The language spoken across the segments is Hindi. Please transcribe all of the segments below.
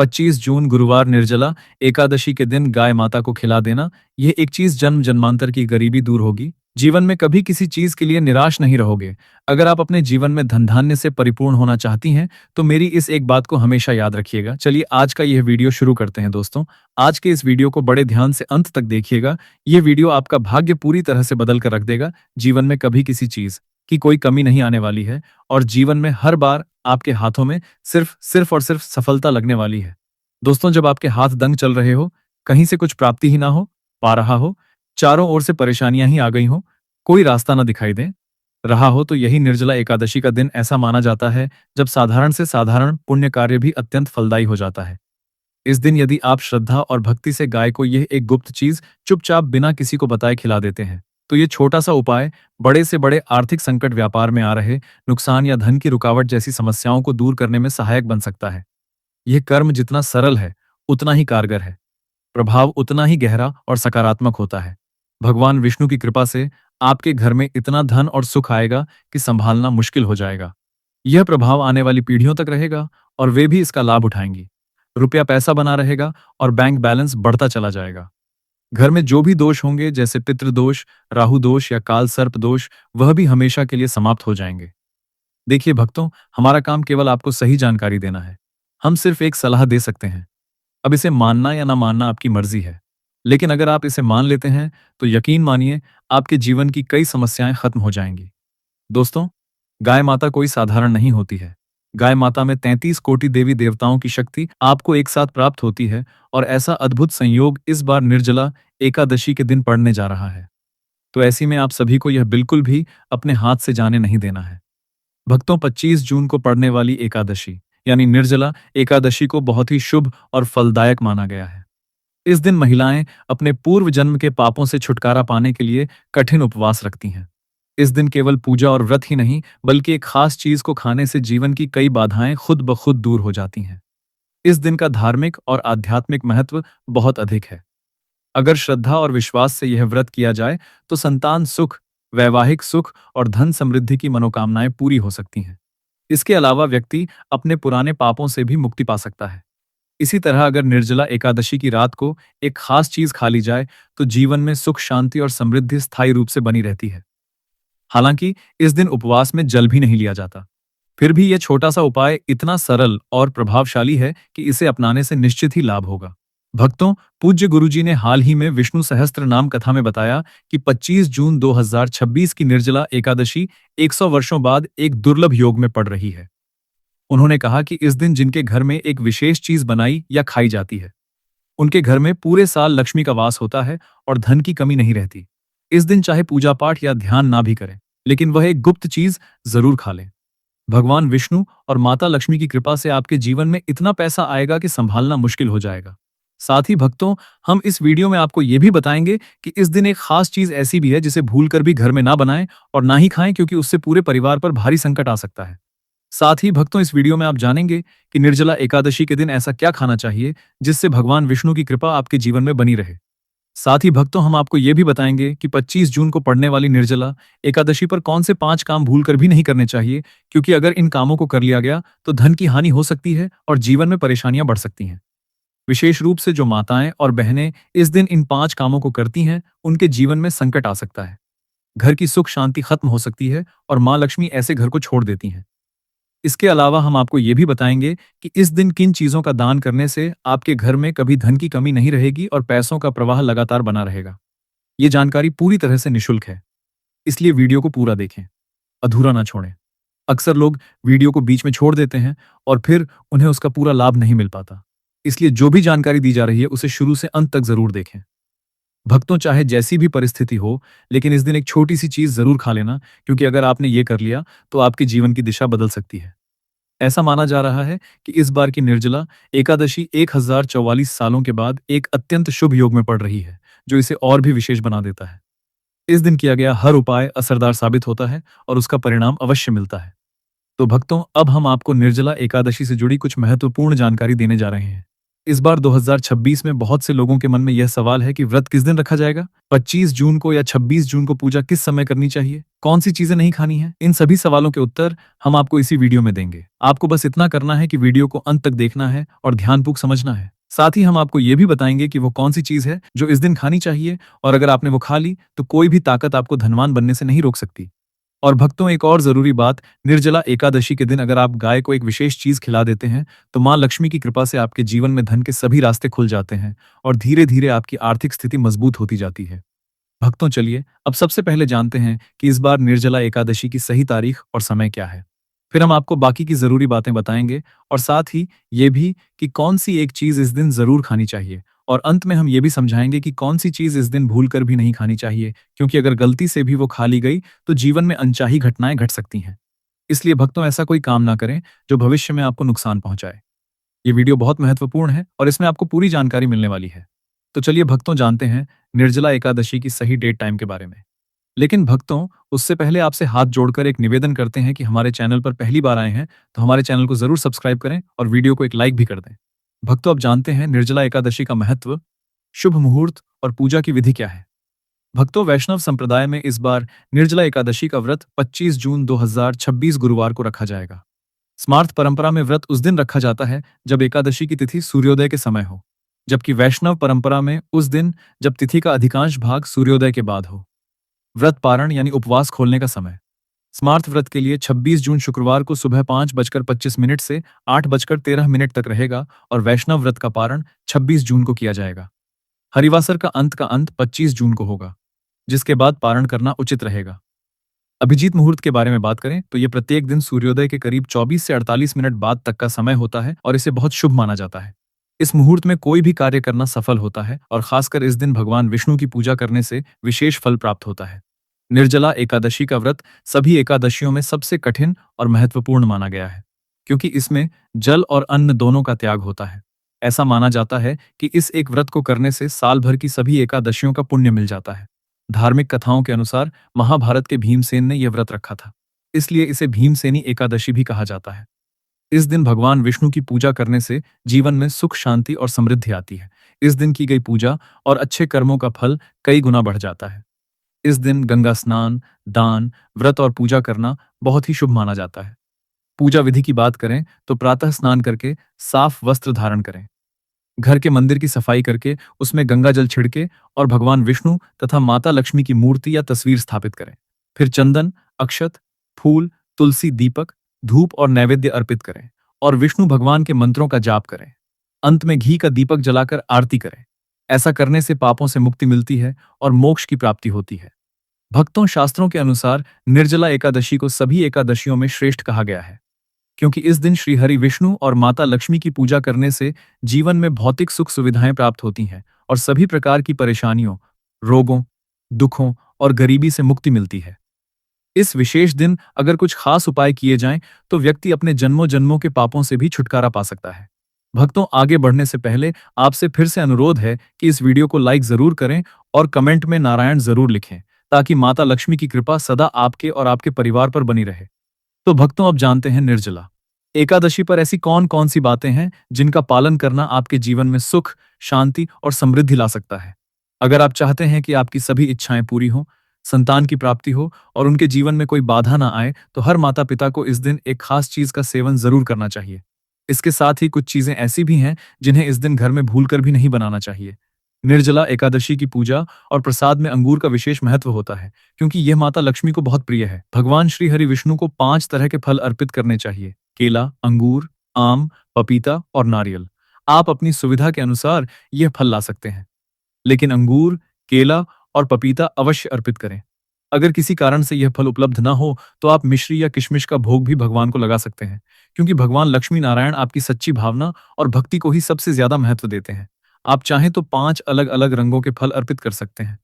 25 जून गुरुवार निर्जला एकादशी के दिन गाय माता को खिला देना, यह एक चीज जन्म जन्मांतर की गरीबी दूर होगी। जीवन में कभी किसी चीज के लिए निराश नहीं रहोगे। अगर आप अपने जीवन में धन धान्य से परिपूर्ण होना चाहती हैं, तो मेरी इस एक बात को हमेशा याद रखिएगा। चलिए आज का यह वीडियो शुरू करते हैं दोस्तों। आज के इस वीडियो को बड़े ध्यान से अंत तक देखिएगा। यह वीडियो आपका भाग्य पूरी तरह से बदल कर रख देगा। जीवन में कभी किसी चीज की कोई कमी नहीं आने वाली है और जीवन में हर बार आपके हाथों में सिर्फ सफलता लगने वाली है। दोस्तों, जब आपके हाथ दंग चल रहे हो, कहीं से कुछ प्राप्ति ही ना हो पा रहा हो, चारों ओर से परेशानियां ही आ गई हो, कोई रास्ता ना दिखाई दे रहा हो, तो यही निर्जला एकादशी का दिन ऐसा माना जाता है जब साधारण से साधारण पुण्य कार्य भी अत्यंत फलदायी हो जाता है। इस दिन यदि आप श्रद्धा और भक्ति से गाय को यह एक गुप्त चीज चुपचाप बिना किसी को बताए खिला देते हैं, तो ये छोटा सा उपाय बड़े से बड़े आर्थिक संकट, व्यापार में आ रहे नुकसान या धन की रुकावट जैसी समस्याओं को दूर करने में सहायक बन सकता है। यह कर्म जितना सरल है, उतना ही कारगर है, प्रभाव उतना ही गहरा और सकारात्मक होता है। भगवान विष्णु की कृपा से आपके घर में इतना धन और सुख आएगा कि संभालना मुश्किल हो जाएगा। यह प्रभाव आने वाली पीढ़ियों तक रहेगा और वे भी इसका लाभ उठाएंगी। रुपया पैसा बना रहेगा और बैंक बैलेंस बढ़ता चला जाएगा। घर में जो भी दोष होंगे, जैसे पितृदोष, राहु दोष या काल सर्प दोष, वह भी हमेशा के लिए समाप्त हो जाएंगे। देखिए भक्तों, हमारा काम केवल आपको सही जानकारी देना है। हम सिर्फ एक सलाह दे सकते हैं। अब इसे मानना या ना मानना आपकी मर्जी है, लेकिन अगर आप इसे मान लेते हैं तो यकीन मानिए, आपके जीवन की कई समस्याएं खत्म हो जाएंगी। दोस्तों, गाय माता कोई साधारण नहीं होती है। गाय माता में 33 कोटि देवी देवताओं की शक्ति आपको एक साथ प्राप्त होती है और ऐसा अद्भुत संयोग इस बार निर्जला एकादशी के दिन पड़ने जा रहा है। तो ऐसी में आप सभी को यह बिल्कुल भी अपने हाथ से जाने नहीं देना है। भक्तों, 25 जून को पड़ने वाली एकादशी यानी निर्जला एकादशी को बहुत ही शुभ और फलदायक माना गया है। इस दिन महिलाएं अपने पूर्व जन्म के पापों से छुटकारा पाने के लिए कठिन उपवास रखती हैं। इस दिन केवल पूजा और व्रत ही नहीं, बल्कि एक खास चीज को खाने से जीवन की कई बाधाएं खुद ब खुद दूर हो जाती हैं। इस दिन का धार्मिक और आध्यात्मिक महत्व बहुत अधिक है। अगर श्रद्धा और विश्वास से यह व्रत किया जाए तो संतान सुख, वैवाहिक सुख और धन समृद्धि की मनोकामनाएं पूरी हो सकती हैं। इसके अलावा व्यक्ति अपने पुराने पापों से भी मुक्ति पा सकता है। इसी तरह अगर निर्जला एकादशी की रात को एक खास चीज खा ली जाए तो जीवन में सुख, शांति और समृद्धि स्थायी रूप से बनी रहती है। हालांकि इस दिन उपवास में जल भी नहीं लिया जाता, फिर भी यह छोटा सा उपाय इतना सरल और प्रभावशाली है कि इसे अपनाने से निश्चित ही लाभ होगा। भक्तों, पूज्य गुरुजी ने हाल ही में विष्णु सहस्त्र नाम कथा में बताया कि 25 जून 2026 की निर्जला एकादशी 100 वर्षों बाद एक दुर्लभ योग में पड़ रही है। उन्होंने कहा कि इस दिन जिनके घर में एक विशेष चीज बनाई या खाई जाती है, उनके घर में पूरे साल लक्ष्मी का वास होता है और धन की कमी नहीं रहती। इस दिन चाहे पूजा पाठ या ध्यान ना भी करें, लेकिन वह एक गुप्त चीज जरूर खा लें। भगवान विष्णु और माता लक्ष्मी की कृपा से आपके जीवन में इतना पैसा आएगा कि संभालना मुश्किल हो जाएगा। साथ ही भक्तों, हम इस वीडियो में आपको यह भी बताएंगे कि इस दिन एक खास चीज ऐसी भी है जिसे भूलकर भी घर में ना बनाएं और ना ही खाएं, क्योंकि उससे पूरे परिवार पर भारी संकट आ सकता है। साथ ही भक्तों, इस वीडियो में आप जानेंगे कि निर्जला एकादशी के दिन ऐसा क्या खाना चाहिए जिससे भगवान विष्णु की कृपा आपके जीवन में बनी रहे। साथ ही भक्तों, हम आपको यह भी बताएंगे कि 25 जून को पड़ने वाली निर्जला एकादशी पर कौन से 5 काम भूलकर भी नहीं करने चाहिए, क्योंकि अगर इन कामों को कर लिया गया तो धन की हानि हो सकती है और जीवन में परेशानियां बढ़ सकती हैं। विशेष रूप से जो माताएं और बहनें इस दिन इन 5 कामों को करती हैं, उनके जीवन में संकट आ सकता है। घर की सुख शांति खत्म हो सकती है और मां लक्ष्मी ऐसे घर को छोड़ देती हैं। इसके अलावा हम आपको ये भी बताएंगे कि इस दिन किन चीजों का दान करने से आपके घर में कभी धन की कमी नहीं रहेगी और पैसों का प्रवाह लगातार बना रहेगा। ये जानकारी पूरी तरह से निशुल्क है, इसलिए वीडियो को पूरा देखें, अधूरा ना छोड़ें। अक्सर लोग वीडियो को बीच में छोड़ देते हैं और फिर उन्हें उसका पूरा लाभ नहीं मिल पाता। इसलिए जो भी जानकारी दी जा रही है उसे शुरू से अंत तक जरूर देखें। भक्तों, चाहे जैसी भी परिस्थिति हो, लेकिन इस दिन एक छोटी सी चीज जरूर खा लेना, क्योंकि अगर आपने ये कर लिया तो आपके जीवन की दिशा बदल सकती है। ऐसा माना जा रहा है कि इस बार की निर्जला एकादशी 1044 सालों के बाद एक अत्यंत शुभ योग में पड़ रही है, जो इसे और भी विशेष बना देता है। इस दिन किया गया हर उपाय असरदार साबित होता है और उसका परिणाम अवश्य मिलता है। तो भक्तों, अब हम आपको निर्जला एकादशी से जुड़ी कुछ महत्वपूर्ण जानकारी देने जा रहे हैं। इस बार 2026 में बहुत से लोगों के मन में यह सवाल है कि व्रत किस दिन रखा जाएगा, 25 जून को या 26 जून को पूजा किस समय करनी चाहिए, कौन सी चीजें नहीं खानी है। इन सभी सवालों के उत्तर हम आपको इसी वीडियो में देंगे। आपको बस इतना करना है कि वीडियो को अंत तक देखना है और ध्यानपूर्वक समझना है। साथ ही हम आपको यह भी बताएंगे कि वो कौन सी चीज है जो इस दिन खानी चाहिए, और अगर आपने वो खा ली तो कोई भी ताकत आपको धनवान बनने से नहीं रोक सकती। और भक्तों, एक और जरूरी बात, निर्जला एकादशी के दिन अगर आप गाय को एक विशेष चीज खिला देते हैं तो मां लक्ष्मी की कृपा से आपके जीवन में धन के सभी रास्ते खुल जाते हैं और धीरे धीरे आपकी आर्थिक स्थिति मजबूत होती जाती है। भक्तों, चलिए अब सबसे पहले जानते हैं कि इस बार निर्जला एकादशी की सही तारीख और समय क्या है। फिर हम आपको बाकी की जरूरी बातें बताएंगे और साथ ही ये भी कि कौन सी एक चीज इस दिन जरूर खानी चाहिए, और अंत में हम ये भी समझाएंगे कि कौन सी चीज इस दिन भूलकर भी नहीं खानी चाहिए, क्योंकि अगर गलती से भी वो खा ली गई तो जीवन में अनचाही घटनाएं घट सकती हैं। इसलिए भक्तों, ऐसा कोई काम ना करें जो भविष्य में आपको नुकसान पहुंचाए। ये वीडियो बहुत महत्वपूर्ण है और इसमें आपको पूरी जानकारी मिलने वाली है। तो चलिए भक्तों, जानते हैं निर्जला एकादशी की सही डेट टाइम के बारे में। लेकिन भक्तों, उससे पहले आपसे हाथ जोड़कर एक निवेदन करते हैं कि हमारे चैनल पर पहली बार आए हैं तो हमारे चैनल को जरूर सब्सक्राइब करें और वीडियो को एक लाइक भी कर दें। भक्तों, अब जानते हैं निर्जला एकादशी का महत्व, शुभ मुहूर्त और पूजा की विधि क्या है। भक्तों, वैष्णव संप्रदाय में इस बार निर्जला एकादशी का व्रत 25 जून 2026 गुरुवार को रखा जाएगा। स्मार्त परंपरा में व्रत उस दिन रखा जाता है जब एकादशी की तिथि सूर्योदय के समय हो, जबकि वैष्णव परंपरा में उस दिन जब तिथि का अधिकांश भाग सूर्योदय के बाद हो। व्रत पारण यानी उपवास खोलने का समय, स्मार्त व्रत के लिए 26 जून शुक्रवार को सुबह 5:25 से 8:13 तक रहेगा और वैष्णव व्रत का पारण 26 जून को किया जाएगा। हरिवासर का अंत 25 जून को होगा, जिसके बाद पारण करना उचित रहेगा। अभिजीत मुहूर्त के बारे में बात करें तो यह प्रत्येक दिन सूर्योदय के करीब 24 से 48 मिनट बाद तक का समय होता है और इसे बहुत शुभ माना जाता है। इस मुहूर्त में कोई भी कार्य करना सफल होता है और खासकर इस दिन भगवान विष्णु की पूजा करने से विशेष फल प्राप्त होता है। निर्जला एकादशी का व्रत सभी एकादशियों में सबसे कठिन और महत्वपूर्ण माना गया है, क्योंकि इसमें जल और अन्न दोनों का त्याग होता है। ऐसा माना जाता है कि इस एक व्रत को करने से साल भर की सभी एकादशियों का पुण्य मिल जाता है। धार्मिक कथाओं के अनुसार महाभारत के भीमसेन ने यह व्रत रखा था, इसलिए इसे भीमसेनी एकादशी भी कहा जाता है। इस दिन भगवान विष्णु की पूजा करने से जीवन में सुख, शांति और समृद्धि आती है। इस दिन की गई पूजा और अच्छे कर्मों का फल कई गुना बढ़ जाता है। इस दिन गंगा स्नान, दान, व्रत और पूजा करना बहुत ही शुभ माना जाता है। पूजा विधि की बात करें तो प्रातः स्नान करके साफ वस्त्र धारण करें। घर के मंदिर की सफाई करके उसमें गंगा जल छिड़के और भगवान विष्णु तथा माता लक्ष्मी की मूर्ति या तस्वीर स्थापित करें। फिर चंदन, अक्षत, फूल, तुलसी, दीपक, धूप और नैवेद्य अर्पित करें और विष्णु भगवान के मंत्रों का जाप करें। अंत में घी का दीपक जलाकर आरती करें। ऐसा करने से पापों से मुक्ति मिलती है और मोक्ष की प्राप्ति होती है। भक्तों, शास्त्रों के अनुसार निर्जला एकादशी को सभी एकादशियों में श्रेष्ठ कहा गया है, क्योंकि इस दिन श्री हरि विष्णु और माता लक्ष्मी की पूजा करने से जीवन में भौतिक सुख सुविधाएं प्राप्त होती हैं और सभी प्रकार की परेशानियों, रोगों, दुखों और गरीबी से मुक्ति मिलती है। इस विशेष दिन अगर कुछ खास उपाय किए जाएं तो व्यक्ति अपने जन्मों जन्मों के पापों से भी छुटकारा पा सकता है। भक्तों, आगे बढ़ने से पहले आपसे फिर से अनुरोध है कि इस वीडियो को लाइक जरूर करें और कमेंट में नारायण जरूर लिखें, ताकि माता लक्ष्मी की कृपा सदा आपके और आपके परिवार पर बनी रहे। तो भक्तों, अब जानते हैं निर्जला एकादशी पर ऐसी कौन कौन सी बातें हैं जिनका पालन करना आपके जीवन में सुख, शांति और समृद्धि ला सकता है। अगर आप चाहते हैं कि आपकी सभी इच्छाएं पूरी हों, संतान की प्राप्ति हो और उनके जीवन में कोई बाधा ना आए, तो हर माता पिता को इस दिन एक खास चीज का सेवन जरूर करना चाहिए। इसके साथ ही कुछ चीजें ऐसी भी हैं जिन्हें इस दिन घर में भूलकर भी नहीं बनाना चाहिए। निर्जला एकादशी की पूजा और प्रसाद में अंगूर का विशेष महत्व होता है, क्योंकि यह माता लक्ष्मी को बहुत प्रिय है। भगवान श्री हरि विष्णु को 5 तरह के फल अर्पित करने चाहिए: केला, अंगूर, आम, पपीता और नारियल। आप अपनी सुविधा के अनुसार यह फल ला सकते हैं, लेकिन अंगूर, केला और पपीता अवश्य अर्पित करें। अगर किसी कारण से यह फल उपलब्ध न हो तो आप मिश्री या किशमिश का भोग भी भगवान को लगा सकते हैं, क्योंकि भगवान लक्ष्मी नारायण आपकी सच्ची भावना और भक्ति को ही सबसे ज्यादा महत्व देते हैं। आप चाहें तो 5 अलग अलग रंगों के फल अर्पित कर सकते हैं,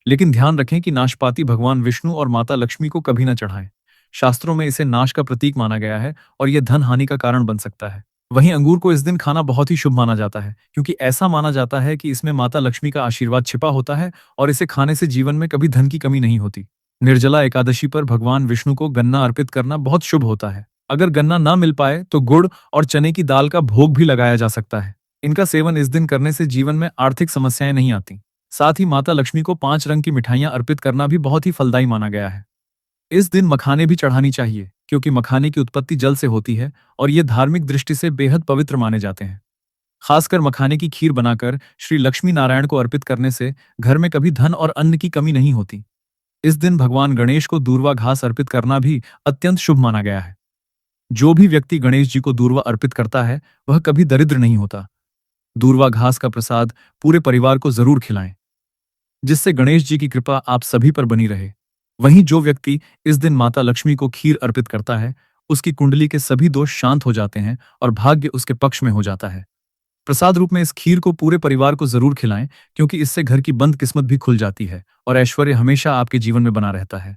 लेकिन ध्यान रखें कि नाशपाती भगवान विष्णु और माता लक्ष्मी को कभी न चढ़ाएं। शास्त्रों में इसे नाश का प्रतीक माना गया है और यह धन हानि का कारण बन सकता है। वहीं अंगूर को इस दिन खाना बहुत ही शुभ माना जाता है, क्योंकि ऐसा माना जाता है कि इसमें माता लक्ष्मी का आशीर्वाद छिपा होता है और इसे खाने से जीवन में कभी धन की कमी नहीं होती। निर्जला एकादशी पर भगवान विष्णु को गन्ना अर्पित करना बहुत शुभ होता है। अगर गन्ना ना मिल पाए तो गुड़ और चने की दाल का भोग भी लगाया जा सकता है। इनका सेवन इस दिन करने से जीवन में आर्थिक समस्याएं नहीं आती। साथ ही माता लक्ष्मी को 5 रंग की मिठाइयां अर्पित करना भी बहुत ही फलदायी माना गया है। इस दिन मखाने भी चढ़ानी चाहिए, क्योंकि मखाने की उत्पत्ति जल से होती है और ये धार्मिक दृष्टि से बेहद पवित्र माने जाते हैं। खासकर मखाने की खीर बनाकर श्री लक्ष्मी नारायण को अर्पित करने से घर में कभी धन और अन्न की कमी नहीं होती। इस दिन भगवान गणेश को दूर्वा घास अर्पित करना भी अत्यंत शुभ माना गया है। जो भी व्यक्ति गणेश जी को दूर्वा अर्पित करता है, वह कभी दरिद्र नहीं होता। दूर्वा घास का प्रसाद पूरे परिवार को जरूर खिलाएं, जिससे गणेश जी की कृपा आप सभी पर बनी रहे। वहीं जो व्यक्ति इस दिन माता लक्ष्मी को खीर अर्पित करता है, उसकी कुंडली के सभी दोष शांत हो जाते हैं और भाग्य उसके पक्ष में हो जाता है। प्रसाद रूप में इस खीर को पूरे परिवार को जरूर खिलाएं, क्योंकि इससे घर की बंद किस्मत भी खुल जाती है और ऐश्वर्य हमेशा आपके जीवन में बना रहता है।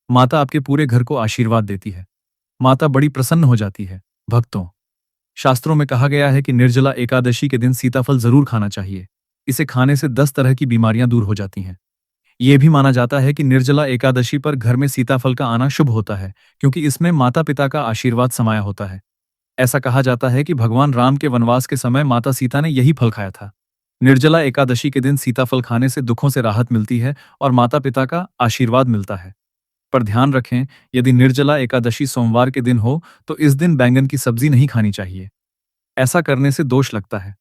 माता आपके पूरे घर को आशीर्वाद देती है। माता बड़ी प्रसन्न हो जाती है। भक्तों, शास्त्रों में कहा गया है कि निर्जला एकादशी के दिन सीताफल जरूर खाना चाहिए। इसे खाने से 10 तरह की बीमारियां दूर हो जाती हैं। यह भी माना जाता है कि निर्जला एकादशी पर घर में सीताफल का आना शुभ होता है, क्योंकि इसमें माता पिता का आशीर्वाद समाया होता है। ऐसा कहा जाता है कि भगवान राम के वनवास के समय माता सीता ने यही फल खाया था। निर्जला एकादशी के दिन सीताफल खाने से दुखों से राहत मिलती है और माता पिता का आशीर्वाद मिलता है। पर ध्यान रखें, यदि निर्जला एकादशी सोमवार के दिन हो तो इस दिन बैंगन की सब्जी नहीं खानी चाहिए। ऐसा करने से दोष लगता है।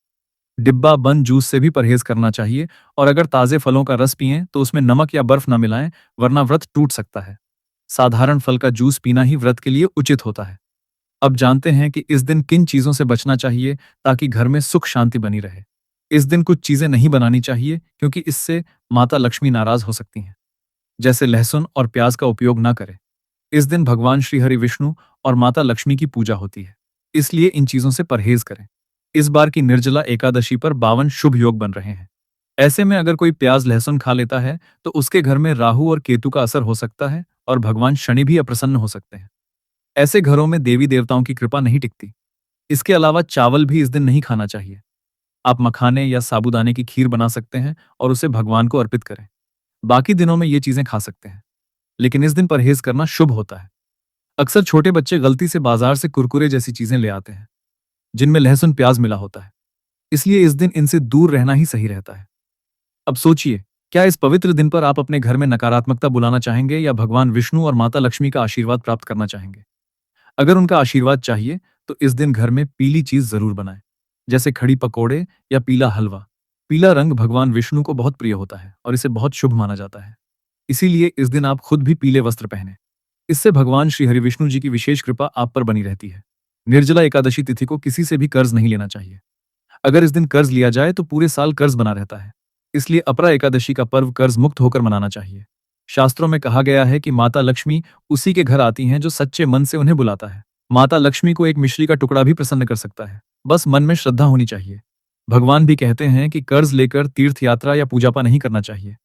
डिब्बा बंद जूस से भी परहेज करना चाहिए और अगर ताजे फलों का रस पिएं तो उसमें नमक या बर्फ न मिलाएं, वरना व्रत टूट सकता है। साधारण फल का जूस पीना ही व्रत के लिए उचित होता है। अब जानते हैं कि इस दिन किन चीजों से बचना चाहिए ताकि घर में सुख शांति बनी रहे। इस दिन कुछ चीजें नहीं बनानी चाहिए, क्योंकि इससे माता लक्ष्मी नाराज हो सकती हैं। जैसे लहसुन और प्याज का उपयोग ना करें। इस दिन भगवान श्री हरि विष्णु और माता लक्ष्मी की पूजा होती है, इसलिए इन चीजों से परहेज करें। इस बार की निर्जला एकादशी पर 52 शुभ योग बन रहे हैं। ऐसे में अगर कोई प्याज लहसुन खा लेता है तो उसके घर में राहु और केतु का असर हो सकता है और भगवान शनि भी अप्रसन्न हो सकते हैं। ऐसे घरों में देवी देवताओं की कृपा नहीं टिकती। इसके अलावा चावल भी इस दिन नहीं खाना चाहिए। आप मखाने या साबूदाने की खीर बना सकते हैं और उसे भगवान को अर्पित करें। बाकी दिनों में ये चीजें खा सकते हैं, लेकिन इस दिन परहेज करना शुभ होता है। अक्सर छोटे बच्चे गलती से बाजार से कुरकुरे जैसी चीजें ले आते हैं, जिनमें लहसुन प्याज मिला होता है, इसलिए इस दिन इनसे दूर रहना ही सही रहता है। अब सोचिए, क्या इस पवित्र दिन पर आप अपने घर में नकारात्मकता बुलाना चाहेंगे या भगवान विष्णु और माता लक्ष्मी का आशीर्वाद प्राप्त करना चाहेंगे? अगर उनका आशीर्वाद चाहिए तो इस दिन घर में पीली चीज जरूर बनाएं, जैसे खड़ी पकोड़े या पीला हलवा। पीला रंग भगवान विष्णु को बहुत प्रिय होता है और इसे बहुत शुभ माना जाता है। इसीलिए इस दिन आप खुद भी पीले वस्त्र पहने। इससे भगवान श्री हरि विष्णु जी की विशेष कृपा आप पर बनी रहती है। निर्जला एकादशी तिथि को किसी से भी कर्ज नहीं लेना चाहिए। अगर इस दिन कर्ज लिया जाए तो पूरे साल कर्ज बना रहता है। इसलिए अपरा एकादशी का पर्व कर्ज मुक्त होकर मनाना चाहिए। शास्त्रों में कहा गया है कि माता लक्ष्मी उसी के घर आती हैं जो सच्चे मन से उन्हें बुलाता है। माता लक्ष्मी को एक मिश्री का टुकड़ा भी प्रसन्न कर सकता है, बस मन में श्रद्धा होनी चाहिए। भगवान भी कहते हैं कि कर्ज लेकर तीर्थ यात्रा या पूजा पाठ नहीं करना चाहिए,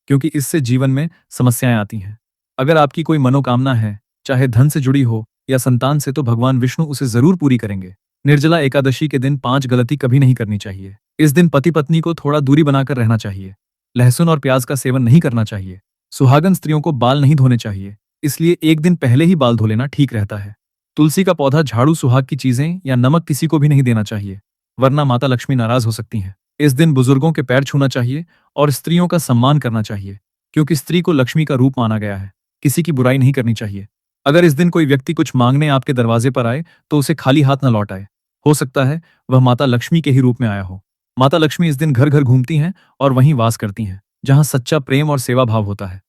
क्योंकि इससे जीवन में समस्याएं आती हैं। अगर आपकी कोई मनोकामना है, चाहे धन से जुड़ी हो या संतान से, तो भगवान विष्णु उसे जरूर पूरी करेंगे। निर्जला एकादशी के दिन 5 गलती कभी नहीं करनी चाहिए। इस दिन पति पत्नी को थोड़ा दूरी बनाकर रहना चाहिए। लहसुन और प्याज का सेवन नहीं करना चाहिए। सुहागन स्त्रियों को बाल नहीं धोने चाहिए, इसलिए एक दिन पहले ही बाल धो लेना ठीक रहता है। तुलसी का पौधा, झाड़ू, सुहाग की चीजें या नमक किसी को भी नहीं देना चाहिए, वरना माता लक्ष्मी नाराज हो सकती हैं। इस दिन बुजुर्गों के पैर छूना चाहिए और स्त्रियों का सम्मान करना चाहिए, क्योंकि स्त्री को लक्ष्मी का रूप माना गया है। किसी की बुराई नहीं करनी चाहिए। अगर इस दिन कोई व्यक्ति कुछ मांगने आपके दरवाजे पर आए तो उसे खाली हाथ न लौटाए। हो सकता है वह माता लक्ष्मी के ही रूप में आया हो। माता लक्ष्मी इस दिन घर घर घूमती हैं और वहीं वास करती हैं, जहां सच्चा प्रेम और सेवा भाव होता है।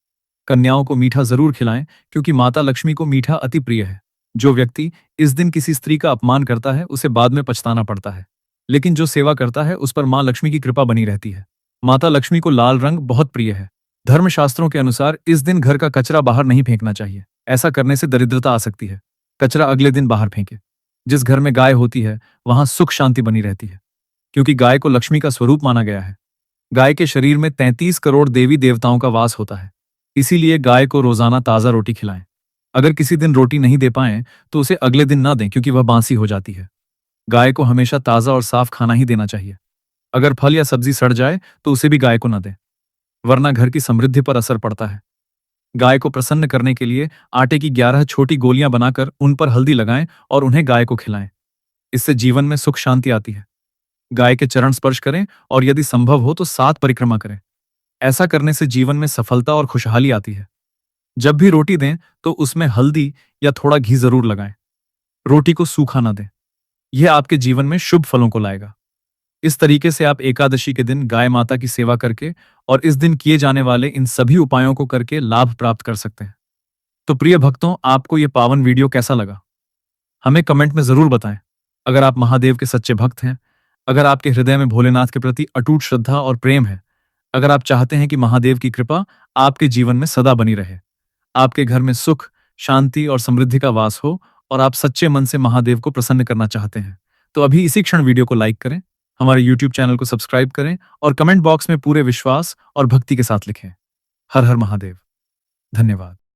कन्याओं को मीठा जरूर खिलाएं, क्योंकि माता लक्ष्मी को मीठा अति प्रिय है। जो व्यक्ति इस दिन किसी स्त्री का अपमान करता है उसे बाद में पछताना पड़ता है, लेकिन जो सेवा करता है उस पर मां लक्ष्मी की कृपा बनी रहती है। माता लक्ष्मी को लाल रंग बहुत प्रिय है। धर्मशास्त्रों के अनुसार इस दिन घर का कचरा बाहर नहीं फेंकना चाहिए। ऐसा करने से दरिद्रता आ सकती है। कचरा अगले दिन बाहर फेंके। जिस घर में गाय होती है वहां सुख शांति बनी रहती है, क्योंकि गाय को लक्ष्मी का स्वरूप माना गया है। गाय के शरीर में 33 करोड़ देवी देवताओं का वास होता है, इसीलिए गाय को रोजाना ताजा रोटी खिलाएं। अगर किसी दिन रोटी नहीं दे पाएं तो उसे अगले दिन ना दें, क्योंकि वह बासी हो जाती है। गाय को हमेशा ताजा और साफ खाना ही देना चाहिए। अगर फल या सब्जी सड़ जाए तो उसे भी गाय को न दें, वरना घर की समृद्धि पर असर पड़ता है। गाय को प्रसन्न करने के लिए आटे की 11 छोटी गोलियां बनाकर उन पर हल्दी लगाएं और उन्हें गाय को खिलाएं। इससे जीवन में सुख शांति आती है। गाय के चरण स्पर्श करें और यदि संभव हो तो 7 परिक्रमा करें। ऐसा करने से जीवन में सफलता और खुशहाली आती है। जब भी रोटी दें तो उसमें हल्दी या थोड़ा घी जरूर लगाएं। रोटी को सूखा ना दें। यह आपके जीवन में शुभ फलों को लाएगा। इस तरीके से आप एकादशी के दिन गाय माता की सेवा करके और इस दिन किए जाने वाले इन सभी उपायों को करके लाभ प्राप्त कर सकते हैं। तो प्रिय भक्तों, आपको यह पावन वीडियो कैसा लगा? हमें कमेंट में जरूर बताएं। अगर आप महादेव के सच्चे भक्त हैं, अगर आपके हृदय में भोलेनाथ के प्रति अटूट श्रद्धा और प्रेम है, अगर आप चाहते हैं कि महादेव की कृपा आपके जीवन में सदा बनी रहे, आपके घर में सुख, शांति और समृद्धि का वास हो और आप सच्चे मन से महादेव को प्रसन्न करना चाहते हैं, तो अभी इसी क्षण वीडियो को लाइक करें, हमारे YouTube चैनल को सब्सक्राइब करें और कमेंट बॉक्स में पूरे विश्वास और भक्ति के साथ लिखें। हर हर महादेव। धन्यवाद।